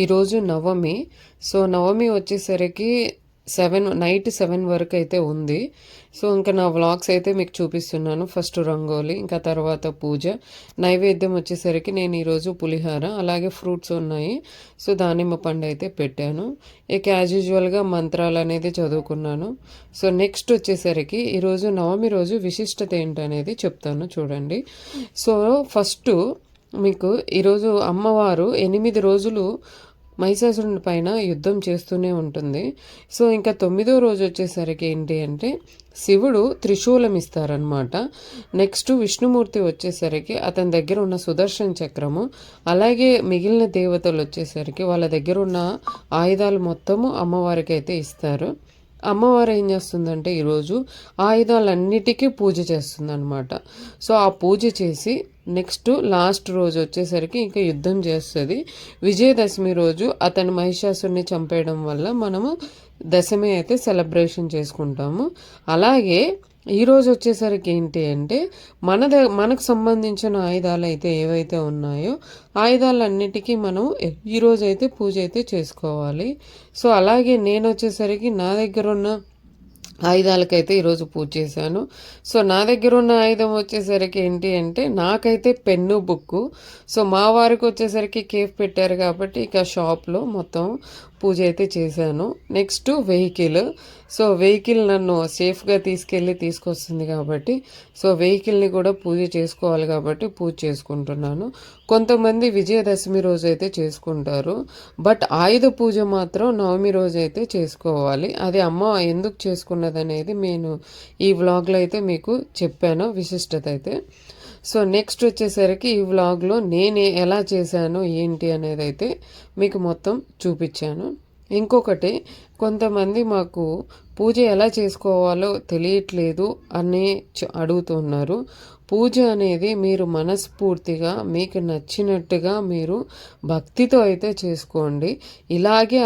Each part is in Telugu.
ఈరోజు నవమి. సో, నవమి వచ్చేసరికి నైట్ 7 వరకు అయితే ఉంది. సో, ఇంకా నా వ్లాగ్స్ అయితే మీకు చూపిస్తున్నాను. ఫస్ట్ రంగోలి, ఇంకా తర్వాత పూజ. నైవేద్యం వచ్చేసరికి నేను ఈరోజు పులిహార, అలాగే ఫ్రూట్స్ ఉన్నాయి. సో, దానిమ్మ పండు అయితే పెట్టాను. ఇక యాజ్ యూజువల్గా మంత్రాలు అనేది చదువుకున్నాను. సో, నెక్స్ట్ వచ్చేసరికి ఈరోజు నవమి రోజు విశిష్టత ఏంటనేది చెప్తాను చూడండి. సో, ఫస్ట్ మీకు ఈరోజు అమ్మవారు 8 రోజులు మహిషాసురుని పైన యుద్ధం చేస్తూనే ఉంటుంది. సో ఇంకా 9వ రోజు వచ్చేసరికి ఏంటి అంటే శివుడు త్రిశూలం ఇస్తారనమాట. నెక్స్ట్ విష్ణుమూర్తి వచ్చేసరికి అతని దగ్గర ఉన్న సుదర్శన చక్రము, అలాగే మిగిలిన దేవతలు వచ్చేసరికి వాళ్ళ దగ్గర ఉన్న ఆయుధాలు మొత్తము అమ్మవారికి అయితే ఇస్తారు. అమ్మవారు ఏం చేస్తుందంటే ఈరోజు ఆయుధాలన్నిటికీ పూజ చేస్తుందన్నమాట. సో ఆ పూజ చేసి నెక్స్ట్ లాస్ట్ రోజు వచ్చేసరికి ఇంకా యుద్ధం చేస్తుంది. విజయదశమి రోజు అతను మహిషాసుని చంపేయడం వల్ల మనము దశమి అయితే సెలబ్రేషన్ చేసుకుంటాము. అలాగే ఈరోజు వచ్చేసరికి ఏంటి అంటే మనకు సంబంధించిన ఆయుధాలు అయితే ఏవైతే ఉన్నాయో ఆయుధాలన్నిటికీ మనం ఈరోజు అయితే పూజ అయితే చేసుకోవాలి. సో అలాగే నేను వచ్చేసరికి నా దగ్గర ఉన్న ఆయుధాలకైతే ఈరోజు పూజ చేశాను. సో నా దగ్గర ఉన్న ఆయుధం వచ్చేసరికి ఏంటి అంటే నాకైతే పెన్ను, బుక్కు. సో మా వారికి వచ్చేసరికి కేఫ్ పెట్టారు కాబట్టి ఇక షాప్లో మొత్తం పూజ అయితే చేశాను. Next vehicle. సో వెహికల్ నన్ను సేఫ్గా తీసుకొస్తుంది కాబట్టి సో వెహికల్ని కూడా పూజ చేసుకోవాలి కాబట్టి పూజ చేసుకుంటున్నాను. కొంతమంది విజయదశమి రోజు అయితే చేసుకుంటారు, బట్ ఆయుధ పూజ మాత్రం నవమి రోజు అయితే చేసుకోవాలి. అది అమ్మ ఎందుకు చేసుకున్నది అనేది నేను ఈ వ్లాగ్లో అయితే మీకు చెప్పాను విశిష్టత అయితే. సో నెక్స్ట్ వచ్చేసరికి ఈ వ్లాగ్లో నేను ఎలా చేశాను ఏంటి అనేది అయితే మీకు మొత్తం చూపించాను. ఇంకొకటి, కొంతమంది మాకు పూజ ఎలా చేసుకోవాలో తెలియట్లేదు అని అడుగుతున్నారు. పూజ అనేది మీరు మనస్ఫూర్తిగా మీకు నచ్చినట్టుగా మీరు భక్తితో అయితే చేసుకోండి.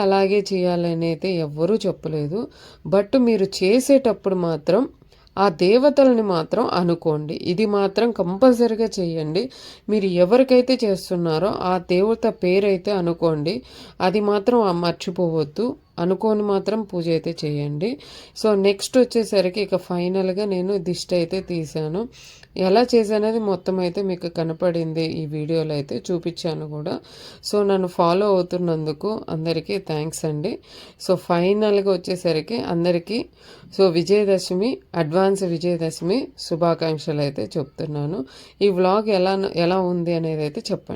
అలాగే చేయాలని అయితే ఎవ్వరూ చెప్పలేదు. బట్ మీరు చేసేటప్పుడు మాత్రం ఆ దేవతల్ని మాత్రం అనుకోండి. ఇది మాత్రం కంపల్సరీగా చేయండి. మీరు ఎవరికైతే చేస్తున్నారో ఆ దేవత పేరైతే అనుకోండి. అది మాత్రం మర్చిపోవద్దు. అనుకోని మాత్రం పూజ అయితే చేయండి. సో నెక్స్ట్ వచ్చేసరికి ఇక ఫైనల్గా నేను దిష్టి అయితే తీశాను. ఎలా చేశానది మొత్తం అయితే మీకు కనపడింది, ఈ వీడియోలో అయితే చూపించాను కూడా. సో నన్ను ఫాలో అవుతున్నందుకు అందరికీ థ్యాంక్స్ అండి. సో ఫైనల్గా వచ్చేసరికి అందరికీ విజయదశమి, అడ్వాన్స్ విజయదశమి శుభాకాంక్షలు అయితే చెప్తున్నాను. ఈ వ్లాగ్ ఎలా ఉంది అనేది అయితే చెప్పండి.